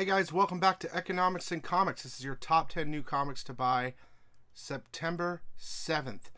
Hey guys, welcome back to Economics and Comics. This is your top 10 new comics to buy September 7th.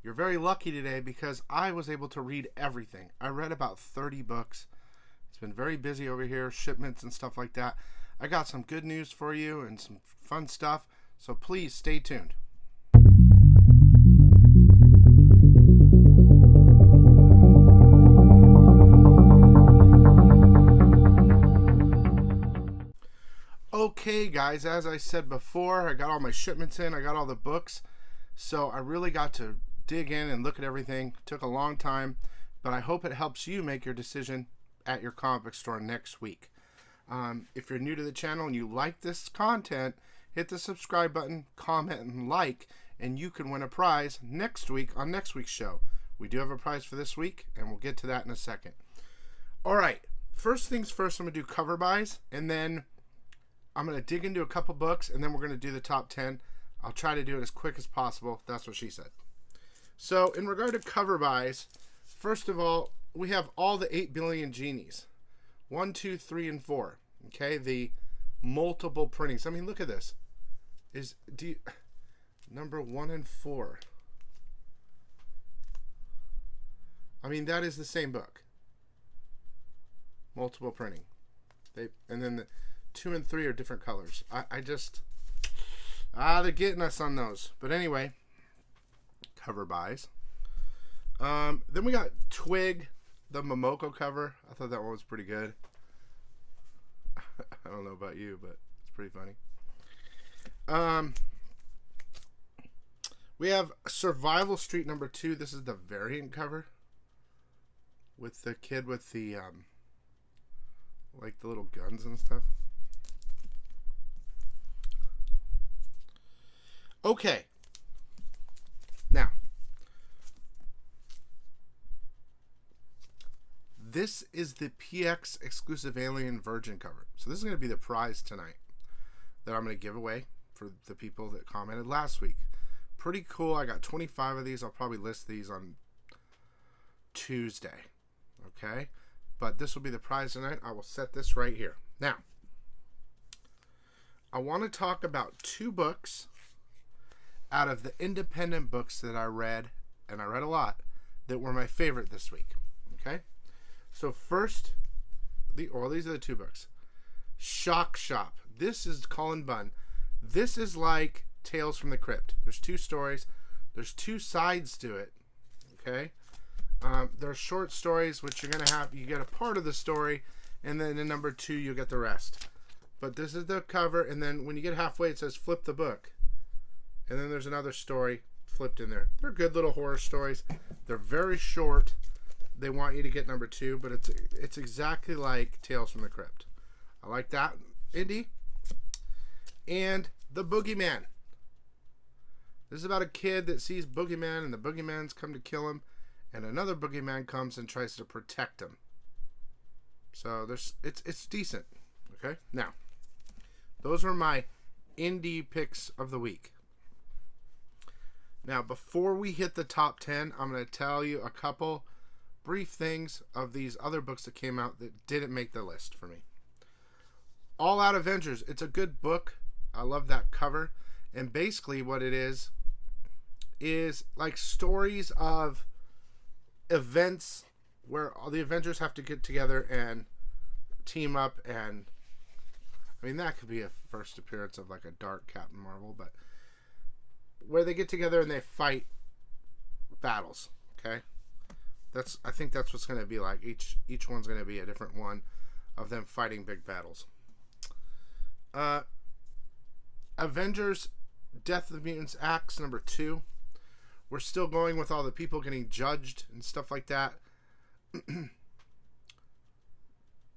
You're very lucky today because I was able to read everything. I read about 30 books. It's been very busy over here, shipments and stuff like that. I got some good news for you and some fun stuff, so please stay tuned. Okay guys, as I said before, I got all my shipments in, I got all the books, so I really got to dig in and look at everything. It took a long time, but I hope it helps you make your decision at your comic book store next week. If you're new to the channel and you like this content, hit the subscribe button, comment, and like, and you can win a prize next week on next week's show. We do have a prize for this week, and we'll get to that in a second. Alright, first things first, I'm going to do cover buys, and then I'm going to dig into a couple books, and then we're going to do the top 10. I'll try to do it as quick as possible. That's what she said. So, in regard to cover buys, first of all, we have all the 8 billion genies. 1, 2, 3, and 4. Okay, the multiple printings. I mean, look at this. Number 1 and 4. I mean, that is the same book. Multiple printing. And then the 2 and 3 are different colors. They're getting us on those. But anyway, cover buys. Then we got Twig, the Momoko cover. I thought that one was pretty good. I don't know about you, but it's pretty funny. We have Survival Street number 2. This is the variant cover with the kid with the like the little guns and stuff. Okay, now, this is the PX exclusive Alien Virgin cover. So this is going to be the prize tonight that I'm going to give away for the people that commented last week. Pretty cool. I got 25 of these. I'll probably list these on Tuesday. Okay, but this will be the prize tonight. I will set this right here. Now, I want to talk about 2 books out of the independent books that I read, and I read a lot, that were my favorite this week. Okay? So first, these are the 2 books. Shock Shop. This is Colin Bunn. This is like Tales from the Crypt. There's 2 stories. There's 2 sides to it. Okay? There are short stories, which you're going to have, you get a part of the story, and then in number 2, you'll get the rest. But this is the cover, and then when you get halfway, it says flip the book. And then there's another story flipped in there. They're good little horror stories. They're very short. They want you to get number 2, but it's exactly like Tales from the Crypt. I like that, Indy. And The Boogeyman. This is about a kid that sees Boogeyman, and the Boogeymans come to kill him, and another Boogeyman comes and tries to protect him. So it's decent. Okay? Now, those are my indie picks of the week. Now, before we hit the top 10, I'm going to tell you a couple brief things of these other books that came out that didn't make the list for me. All Out Avengers. It's a good book. I love that cover. And basically what it is like stories of events where all the Avengers have to get together and team up. And I mean, that could be a first appearance of like a dark Captain Marvel, but where they get together and they fight battles. Okay, I think that's what's going to be like. Each one's going to be a different one of them fighting big battles. Avengers Death of the Mutants Acts number 2. We're still going with all the people getting judged and stuff like that.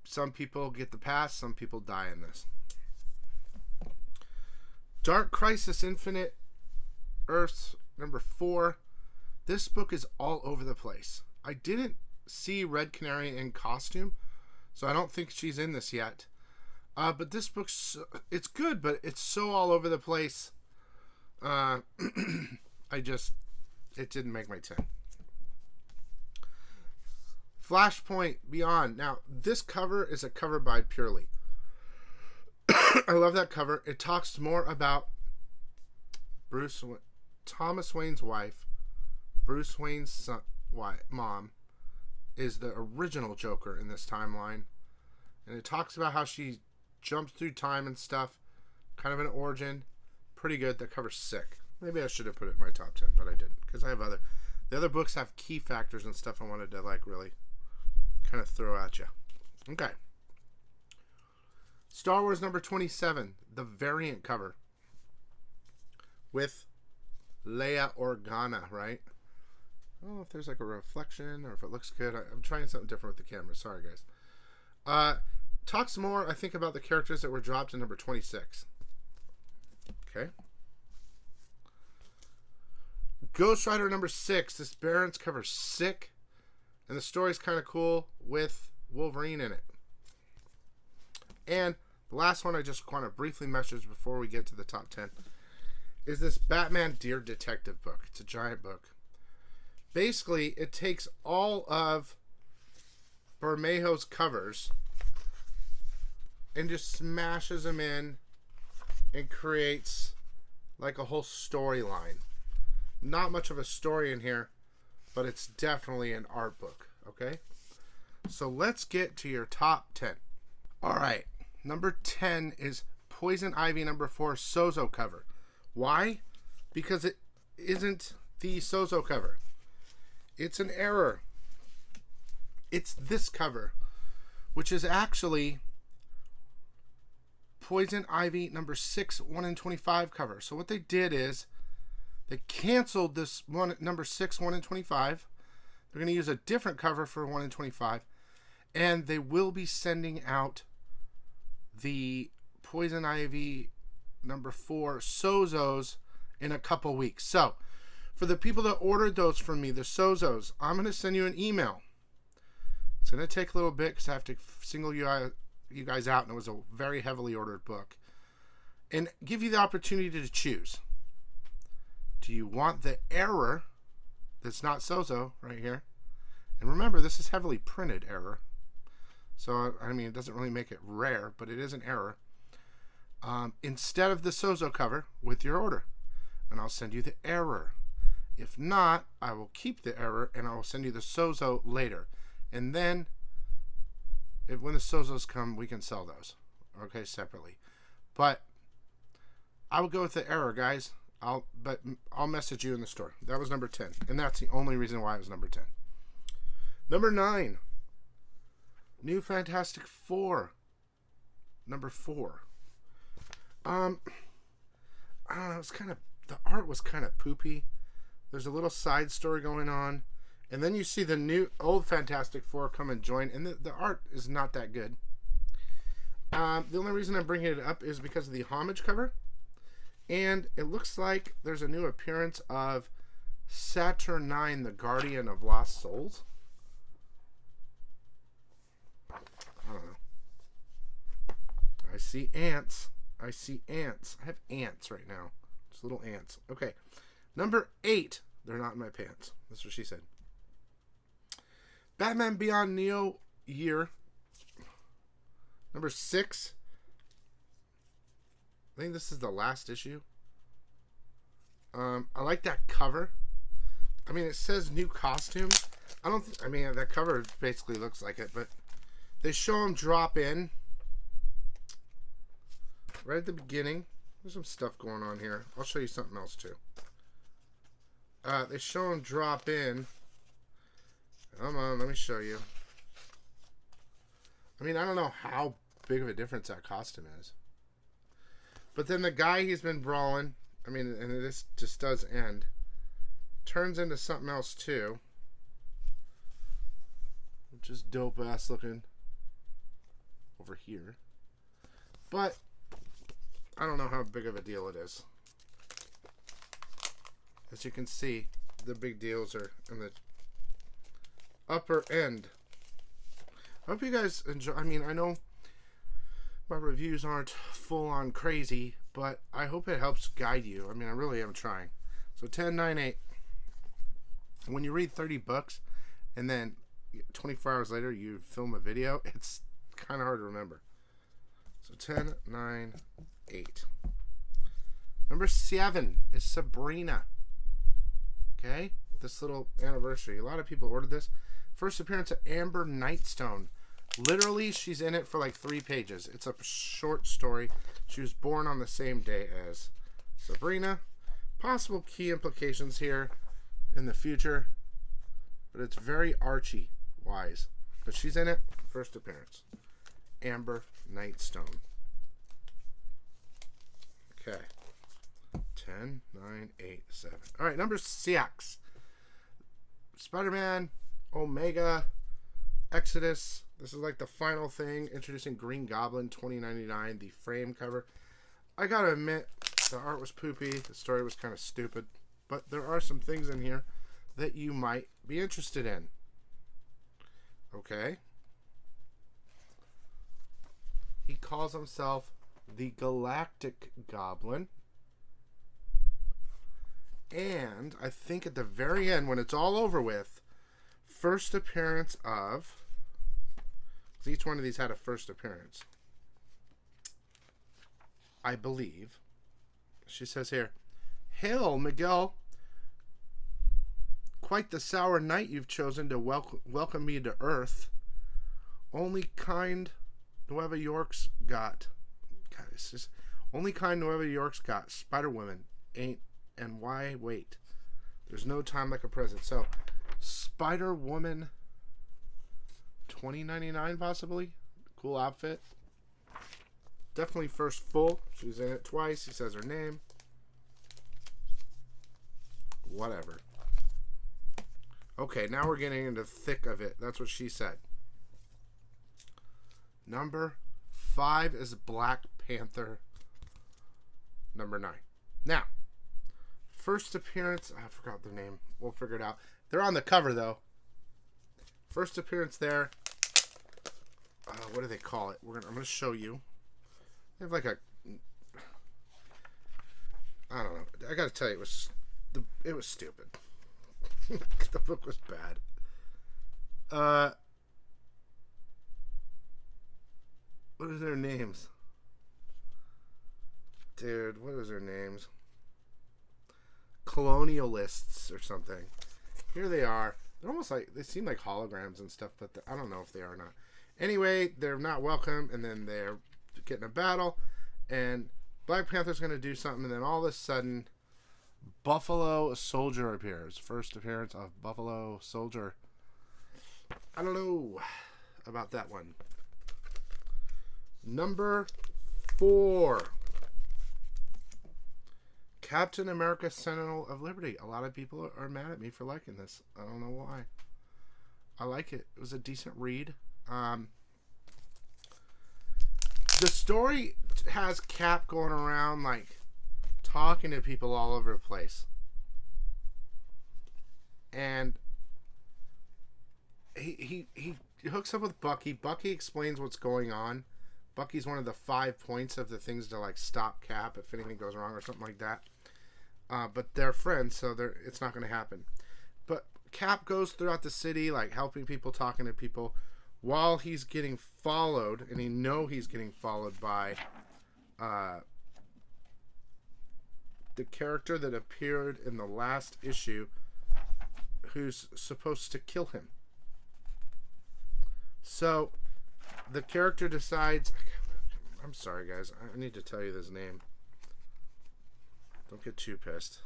Some people get the pass, some people die in this. Dark Crisis Infinite Earths number 4. This book is all over the place. I didn't see Red Canary in costume, so I don't think she's in this yet. But this book's, it's good, but it's so all over the place. It didn't make my 10. Flashpoint Beyond. Now, this cover is a cover by Purely. I love that cover. It talks more about Thomas Wayne's wife, Bruce Wayne's son, mom, is the original Joker in this timeline. And it talks about how she jumps through time and stuff. Kind of an origin. Pretty good. That cover's sick. Maybe I should have put it in my top 10, but I didn't. Because I have the other books have key factors and stuff I wanted to like really kind of throw at you. Okay. Star Wars number 27. The variant cover. With Leia Organa, right? I don't know if there's like a reflection or if it looks good. I'm trying something different with the camera. Sorry, guys. Talks more, I think, about the characters that were dropped in number 26. Okay. Ghost Rider number 6. This Barron's cover's sick. And the story's kind of cool with Wolverine in it. And the last one I just want to briefly message before we get to the top 10 is this Batman Dear Detective book. It's a giant book. Basically, it takes all of Bermejo's covers and just smashes them in and creates like a whole storyline. Not much of a story in here, but it's definitely an art book, okay? So let's get to your top 10. All right, number 10 is Poison Ivy number 4 Sozo cover. Why? Because it isn't the Sozo cover. It's an error. It's this cover, which is actually Poison Ivy number 6, 1 in 25 cover. So what they did is they canceled this one, number 6, 1 in 25. They're going to use a different cover for 1 in 25. And they will be sending out the Poison Ivy number 4 Sozos in a couple weeks. So for the people that ordered those from me, the Sozos, I'm going to send you an email. It's going to take a little bit because I have to single you guys out, and it was a very heavily ordered book. And give you the opportunity to choose. Do you want the error that's not Sozo right here? And remember, this is heavily printed error. So, I mean, it doesn't really make it rare, but it is an error. Instead of the Sozo cover with your order. And I'll send you the error. If not, I will keep the error and I will send you the Sozo later. And then, when the Sozos come, we can sell those. Okay, separately. But I will go with the error, guys. I'll message you in the store. That was number 10. And that's the only reason why it was number 10. Number 9. New Fantastic Four. Number 4. I don't know, it's kind of, the art was kind of poopy. There's a little side story going on. And then you see the old Fantastic Four come and join. And the art is not that good. The only reason I'm bringing it up is because of the homage cover. And it looks like there's a new appearance of Saturnine, the Guardian of Lost Souls. I don't know. I see ants. I have ants right now. Just little ants. Okay. Number 8. They're not in my pants. That's what she said. Batman Beyond Neo Year. Number 6. I think this is the last issue. I like that cover. I mean, it says new costume. I mean, that cover basically looks like it, but they show him drop in right at the beginning. There's some stuff going on here. I'll show you something else too. They show him drop in. Come on, let me show you. I mean, I don't know how big of a difference that costume is. But then the guy he's been brawling, I mean, and this just does end, turns into something else too. Which is dope ass looking over here. But I don't know how big of a deal it is. As you can see, the big deals are in the upper end. I hope you guys enjoy. I mean, I know my reviews aren't full on crazy, but I hope it helps guide you. I mean, I really am trying. So 10, 9, 8. When you read 30 books and then 24 hours later you film a video, it's kind of hard to remember. So So 10, 9, 8. Number 7 is Sabrina. Okay? This little anniversary. A lot of people ordered this. First appearance of Amber Nightstone. Literally, she's in it for like 3 pages. It's a short story. She was born on the same day as Sabrina. Possible key implications here in the future. But it's very Archie-wise. But she's in it. First appearance. Amber Nightstone. Okay. 10, 9, 8, 7. All right, number 6. Spider-Man, Omega, Exodus. This is like the final thing. Introducing Green Goblin 2099, the frame cover. I gotta admit, the art was poopy. The story was kind of stupid. But there are some things in here that you might be interested in. Okay. He calls himself the Galactic Goblin. And I think at the very end, when it's all over with, first appearance of... Each one of these had a first appearance. I believe. She says here, "Hail, Miguel. Quite the sour night you've chosen to welcome me to Earth. Only kind Nueva York's got. God, it's just, only kind Nueva York's got. Spider-Woman ain't, and why wait? There's no time like a present." So, Spider-Woman 2099 possibly. Cool outfit. Definitely first full. She's in it twice. He says her name. Whatever. Okay, now we're getting into the thick of it. That's what she said. Number 5 is Black Panther. Number 9. Now, first appearance. I forgot their name. We'll figure it out. They're on the cover, though. First appearance there. What do they call it? I'm going to show you. They have like a... I don't know. I got to tell you, it was stupid. The book was bad. What are their names? Dude, what is their names? Colonialists or something. Here they are. They're almost like, they seem like holograms and stuff, but I don't know if they are or not. Anyway, they're not welcome, and then they're getting a battle, and Black Panther's going to do something, and then all of a sudden, Buffalo Soldier appears. First appearance of Buffalo Soldier. I don't know about that one. Number 4. Captain America Sentinel of Liberty. A lot of people are mad at me for liking this. I don't know why. I like it. It was a decent read. The story has Cap going around like talking to people all over the place, and he hooks up with Bucky. Bucky explains what's going on. Bucky's one of the 5 points of the things to like stop Cap if anything goes wrong or something like that. But they're friends, so it's not going to happen. But Cap goes throughout the city, like helping people, talking to people, while he's getting followed, and he's getting followed by the character that appeared in the last issue, who's supposed to kill him. So the character decides... I'm sorry, guys. I need to tell you this name. Don't get too pissed.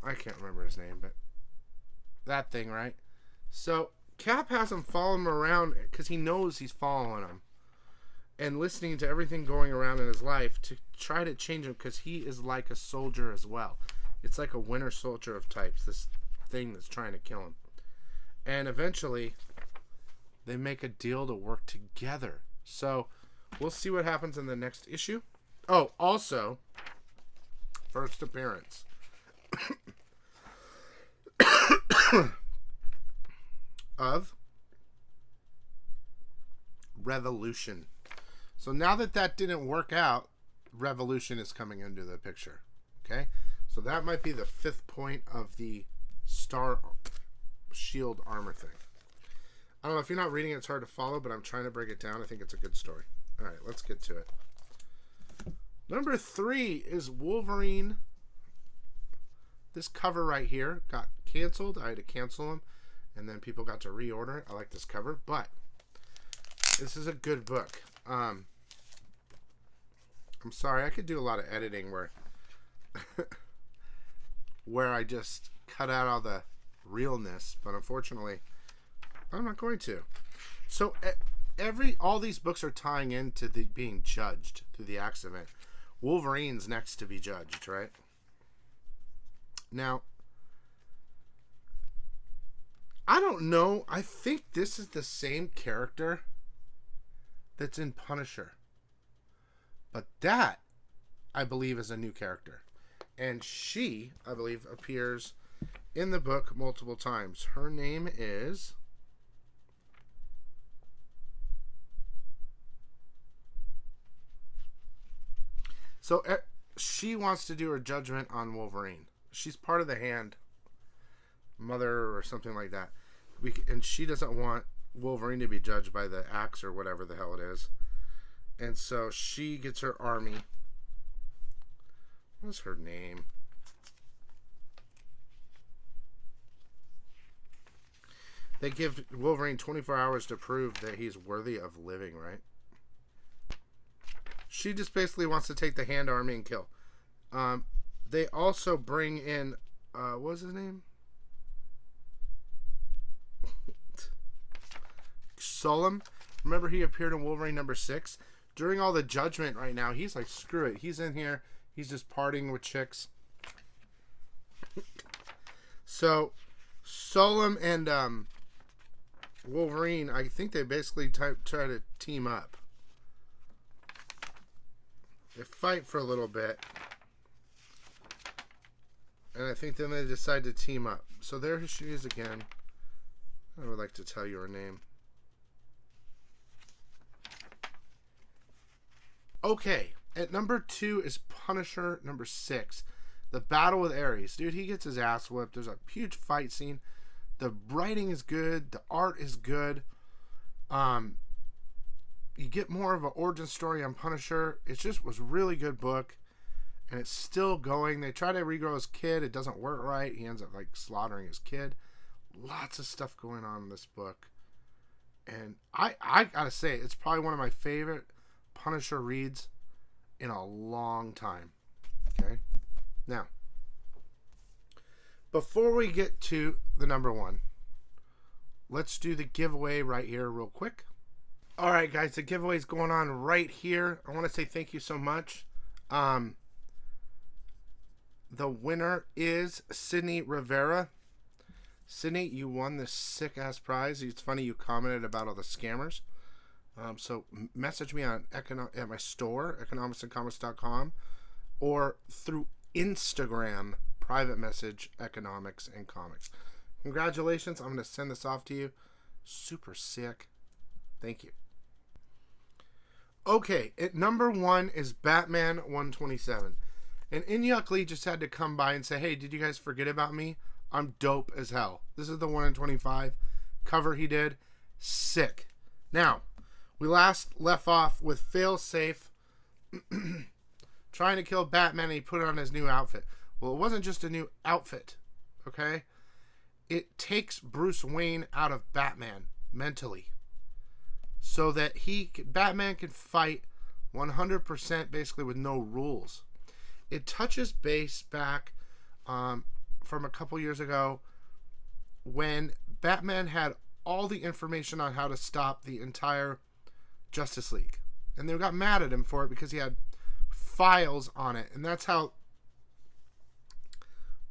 I can't remember his name, but that thing, right? So Cap has him follow him around because he knows he's following him and listening to everything going around in his life to try to change him, because he is like a soldier as well. It's like a Winter Soldier of types, this thing that's trying to kill him. And eventually they make a deal to work together. So we'll see what happens in the next issue. Oh, also, first appearance of Revolution. So now that didn't work out, Revolution is coming into the picture. Okay? So that might be the 5th point of the Star shield armor thing. I don't know, if you're not reading it, it's hard to follow, but I'm trying to break it down. I think it's a good story. All right, let's get to it. Number 3 is Wolverine. This cover right here got canceled. I had to cancel them, and then people got to reorder it. I like this cover, but this is a good book. I'm sorry, I could do a lot of editing where where I just cut out all the realness, but unfortunately I'm not going to. So all these books are tying into the being judged through the accident. Wolverine's next to be judged, right? Now, I don't know. I think this is the same character that's in Punisher. But that, I believe, is a new character. And she, I believe, appears in the book multiple times. Her name is... So, she wants to do her judgment on Wolverine. She's part of the Hand Mother or something like that. And she doesn't want Wolverine to be judged by the axe or whatever the hell it is. And so she gets her army. What's her name? They give Wolverine 24 hours to prove that he's worthy of living, right? She just basically wants to take the Hand army and kill. They also bring in, what was his name? Solem. Remember he appeared in Wolverine number 6? During all the judgment right now, he's like, screw it. He's in here. He's just partying with chicks. So, Solem and Wolverine, I think they basically try to team up. They fight for a little bit. And I think then they decide to team up. So there she is again. I would like to tell you her name. Okay, at number 2 is Punisher number 6. The battle with Ares. Dude, he gets his ass whipped. There's a huge fight scene. The writing is good. The art is good. You get more of an origin story on Punisher. It just was a really good book. And it's still going. They try to regrow his kid. It doesn't work right. He ends up like slaughtering his kid. Lots of stuff going on in this book. And I gotta say, it's probably one of my favorite Punisher reads in a long time. Okay? Now, before we get to the number 1, let's do the giveaway right here real quick. Alright guys, the giveaway is going on right here. I want to say thank you so much. The winner is Sydney Rivera. Sydney, you won this sick-ass prize. It's funny you commented about all the scammers. So message me on at my store, economicsandcomics.com, or through Instagram, private message, economics and comics. Congratulations. I'm going to send this off to you. Super sick. Thank you. Okay, at number 1 is Batman 127. And Inyuk Lee just had to come by and say, hey, did you guys forget about me? I'm dope as hell. This is the 1 in 25 cover he did. Sick. Now, we last left off with Failsafe trying to kill Batman, and he put on his new outfit. Well, it wasn't just a new outfit, okay? It takes Bruce Wayne out of Batman mentally so that Batman can fight 100% basically with no rules. It touches base back from a couple years ago when Batman had all the information on how to stop the entire Justice League. And they got mad at him for it because he had files on it. And that's how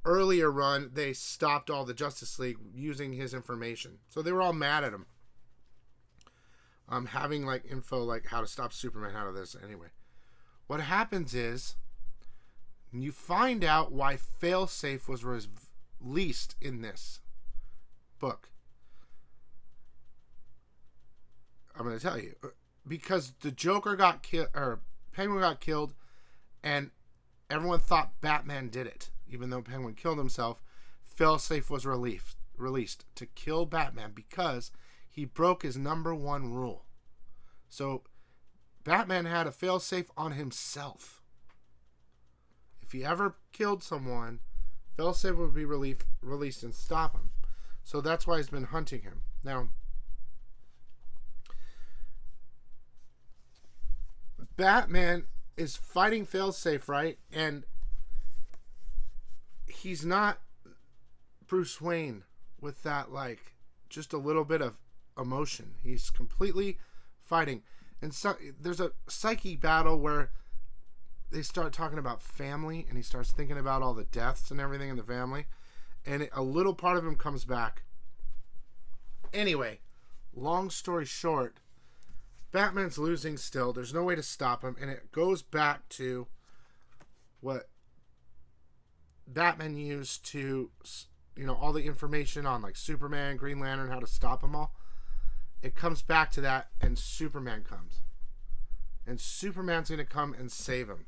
earlier run they stopped all the Justice League using his information. So they were all mad at him. Having like info like how to stop Superman out of this. Anyway, what happens is you find out why Failsafe was released in this book. I'm going to tell you. Because the Joker got killed, or Penguin got killed, and everyone thought Batman did it. Even though Penguin killed himself, Failsafe was released to kill Batman because he broke his #1 rule. So Batman had a failsafe on himself. If he ever killed someone, failsafe would be released and stop him. So that's why he's been hunting him. Now, Batman is fighting failsafe, right? And he's not Bruce Wayne with that, like, just a little bit of emotion. He's completely fighting. And so there's a psyche battle where they start talking about family, and he starts thinking about all the deaths and everything in the family, and a little part of him comes back. Anyway, long story short, Batman's losing still. There's no way to stop him, and it goes back to what Batman used to, all the information on, like, Superman, Green Lantern, how to stop them all. It comes back to that, and Superman comes. And Superman's going to come and save him.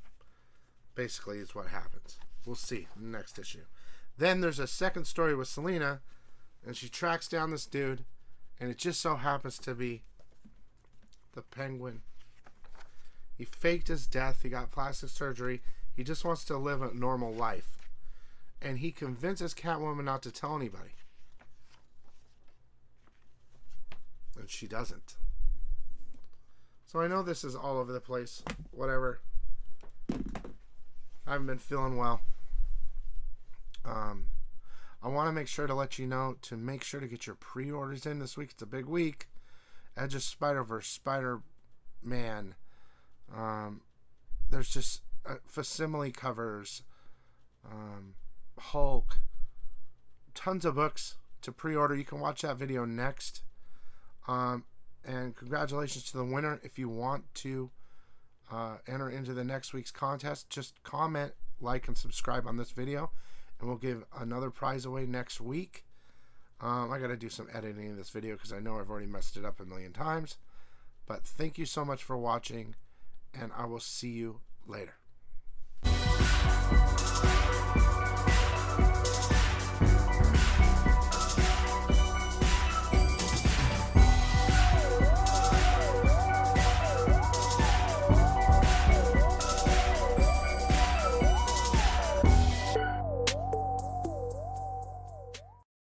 Basically, is what happens. We'll see in the next issue. Then there's a second story with Selina, and she tracks down this dude, and it just so happens to be the Penguin. He faked his death. He got plastic surgery. He just wants to live a normal life. And he convinces Catwoman not to tell anybody. And she doesn't. So I know this is all over the place. Whatever. I haven't been feeling well. I want to make sure to let you know to make sure to get your pre-orders in this week. It's a big week. Edge of Spider-Verse, Spider-Man. There's just facsimile covers. Hulk. Tons of books to pre-order. You can watch that video next. And congratulations to the winner. If you want to enter into the next week's contest, just comment, like, and subscribe on this video, and we'll give another prize away next week. I got to do some editing in this video because I know I've already messed it up a million times. But thank you so much for watching, and I will see you later.